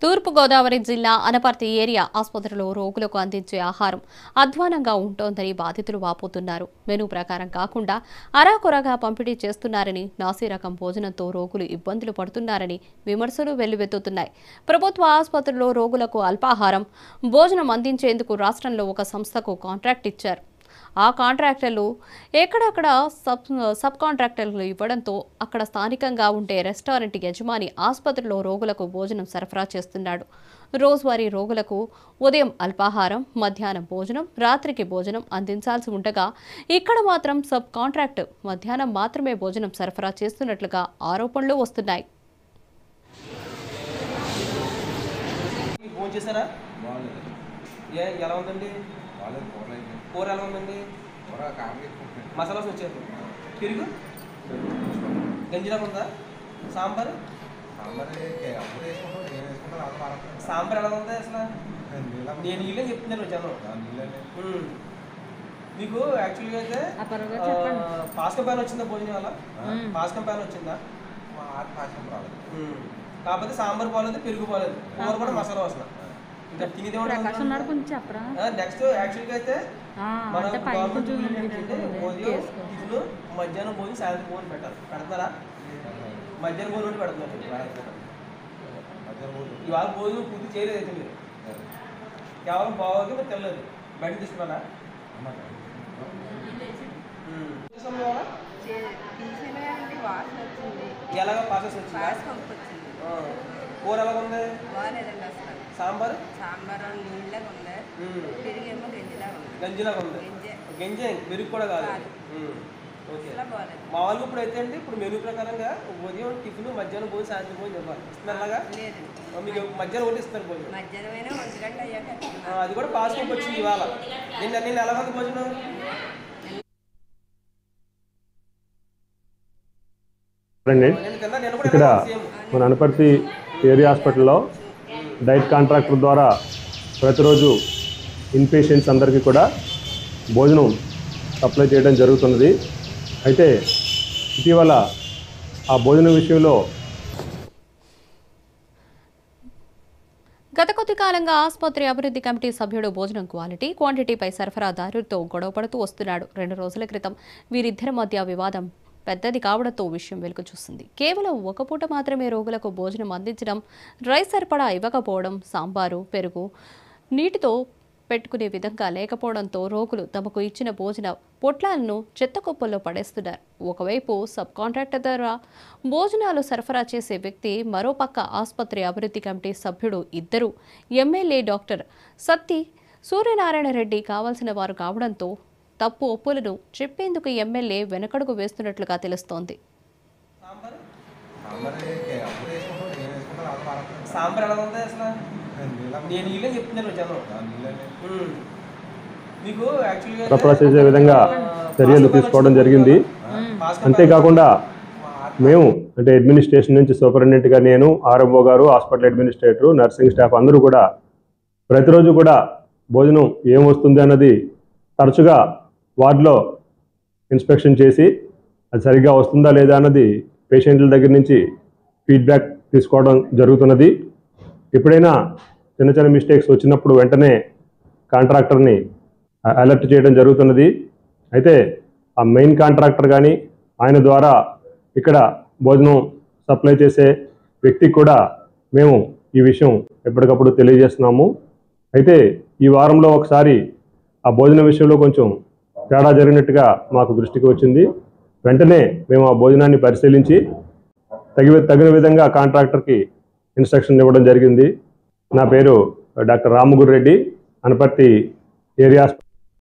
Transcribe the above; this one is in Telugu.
తూర్పు గోదావరి జిల్లా అనపర్తి ఏరియా ఆసుపత్రిలో రోగులకు అందించే ఆహారం అధ్వానంగా ఉంటోందని బాధితులు వాపోతున్నారు. మెనూ ప్రకారం కాకుండా అరాకొరగా పంపిణీ చేస్తున్నారని, నాసి రకం భోజనంతో రోగులు ఇబ్బందులు పడుతున్నారని విమర్శలు వెల్లువెత్తుతున్నాయి. ప్రభుత్వ ఆసుపత్రిలో రోగులకు అల్పాహారం, భోజనం అందించేందుకు రాష్ట్రంలో ఒక సంస్థకు కాంట్రాక్ట్ ఇచ్చారు. ఆ కాంట్రాక్టర్లు ఎక్కడక్కడ సబ్ కాంట్రాక్టర్లు ఇవ్వడంతో అక్కడ స్థానికంగా ఉండే రెస్టారెంట్ యజమాని ఆసుపత్రిలో రోగులకు భోజనం సరఫరా చేస్తున్నాడు. రోజువారీ రోగులకు ఉదయం అల్పాహారం, మధ్యాహ్నం భోజనం, రాత్రికి భోజనం అందించాల్సి ఉండగా ఇక్కడ మాత్రం సబ్ కాంట్రాక్ట్ మధ్యాహ్నం మాత్రమే భోజనం సరఫరా చేస్తున్నట్లుగా ఆరోపణలు వస్తున్నాయి. కూర ఎలా ఉందండి? మసాలాస్ వచ్చారు. పెరుగు గంజిలా ఉందా? సాంబార్ సాంబార్ ఎలా ఉంది అసలు? నేను నీళ్ళని చెప్తున్నాను జనం. మీకు యాక్చువల్గా అయితే పాస్కం ప్యాన్ వచ్చిందా భోజనం వల్ల? పాస్కం ప్యాన్ వచ్చిందా? కాకపోతే సాంబార్ బాగాలేదు, పెరుగు బాగాలేదు, కూర కూడా మసాలా వస్తుంది. ఇంకా తినేది నెక్స్ట్ యాక్చువల్గా అయితే మన గవర్నమెంట్ ఏంటంటే ఉదయం టిఫిన్, మధ్యాహ్నం భోజనం, సాయంత్రం భోజనం పెట్టాలి. పెడతారా? మధ్యాహ్నం భోజనం పెడుతున్నారు. ఇవాళ భోజనం పూర్తి చేయలేదు అయితే మీరు. కేవలం బాగోకి మీరు తెల్లదు. బయట తీసుకున్నారా? ఎలాగ ప్రాసెస్ వచ్చింది? కూర ఎలా ఉంది? సాంబార్ గంజిలాగా ఉంది. గంజి పెరుగు కూడా కాదు. ఓకే. మామూలుగా ఇప్పుడు అయితే అంటే ఇప్పుడు మెనూ ప్రకారంగా ఉదయం టిఫిన్, మధ్యాహ్నం భోజనం, సాయంత్రం భోజనం ఇవ్వాలి. ఇస్తున్నారులాగా మీకు మధ్యాహ్నం ఒకటి ఇస్తారు భోజనం. అది కూడా పాస్కి వచ్చింది ఇవాళ. నేను ఎలా ఉంది భోజనం? ఇక్కడ మన అనపర్తి ఏరియా హాస్పిటల్లో డైట్ కాంట్రాక్టర్ ద్వారా ప్రతిరోజు ఇన్పేషెంట్స్ అందరికీ కూడా భోజనం సప్లై చేయడం జరుగుతున్నది. అయితే ఇటీవల ఆ భోజనం విషయంలో గత కొద్ది కాలంగా ఆసుపత్రి అభివృద్ధి కమిటీ సభ్యుడు భోజనం క్వాంటిటీపై సరఫరాదారులతో గొడవపడుతూ వస్తున్నాడు. 2 రోజుల క్రితం వీరిద్దరి మధ్య వివాదం పెద్దది కావడంతో విషయం వెలుగు చూస్తుంది. కేవలం ఒక పూట మాత్రమే రోగులకు భోజనం అందించడం, రైస్ సరిపడా ఇవ్వకపోవడం, సాంబారు, పెరుగు నీటితో పెట్టుకునే విధంగా లేకపోవడంతో రోగులు తమకు ఇచ్చిన భోజన పొట్లాలను చెత్తకుప్పల్లో పడేస్తున్నారు. ఒకవైపు సబ్ కాంట్రాక్టర్ ద్వారా భోజనాలు సరఫరా చేసే వ్యక్తి, మరోపక్క ఆసుపత్రి అభివృద్ధి కమిటీ సభ్యుడు ఇద్దరు ఎమ్మెల్యే డాక్టర్ సత్తి సూర్యనారాయణ రెడ్డి కావాల్సిన వారు కావడంతో తప్పు ఒప్పులను చెప్పేందుకు ఎమ్మెల్యే వెనకడుగు వేస్తున్నట్లుగా తెలుస్తోంది. సరఫరా చేసే విధంగా చర్యలు తీసుకోవడం జరిగింది. అంతేకాకుండా మేము అంటే అడ్మినిస్ట్రేషన్ నుంచి సూపరింటెండెంట్గా నేను, ఆర్ఎంఓ గారు, హాస్పిటల్ అడ్మినిస్ట్రేటరు, నర్సింగ్ స్టాఫ్ అందరూ కూడా ప్రతిరోజు కూడా భోజనం ఏమొస్తుంది అన్నది తరచుగా వార్డులో ఇన్స్పెక్షన్ చేసి అది సరిగ్గా వస్తుందా లేదా అన్నది పేషెంట్ల దగ్గర నుంచి ఫీడ్బ్యాక్ తీసుకోవడం జరుగుతున్నది. ఎప్పుడైనా చిన్న చిన్న మిస్టేక్స్ వచ్చినప్పుడు వెంటనే కాంట్రాక్టర్ని అలర్ట్ చేయడం జరుగుతున్నది. అయితే ఆ మెయిన్ కాంట్రాక్టర్ కానీ ఆయన ద్వారా ఇక్కడ భోజనం సప్లై చేసే వ్యక్తికి కూడా మేము ఈ విషయం ఎప్పటికప్పుడు తెలియజేస్తున్నాము. అయితే ఈ వారంలో ఒకసారి ఆ భోజనం విషయంలో కొంచెం తేడా జరిగినట్టుగా మాకు దృష్టికి వచ్చింది. వెంటనే మేము ఆ భోజనాన్ని పరిశీలించి తగిన విధంగా కాంట్రాక్టర్కి ఇన్స్ట్రక్షన్ ఇవ్వడం జరిగింది. నా పేరు డాక్టర్ రామగురు రెడ్డి, అనపర్తి ఏరియా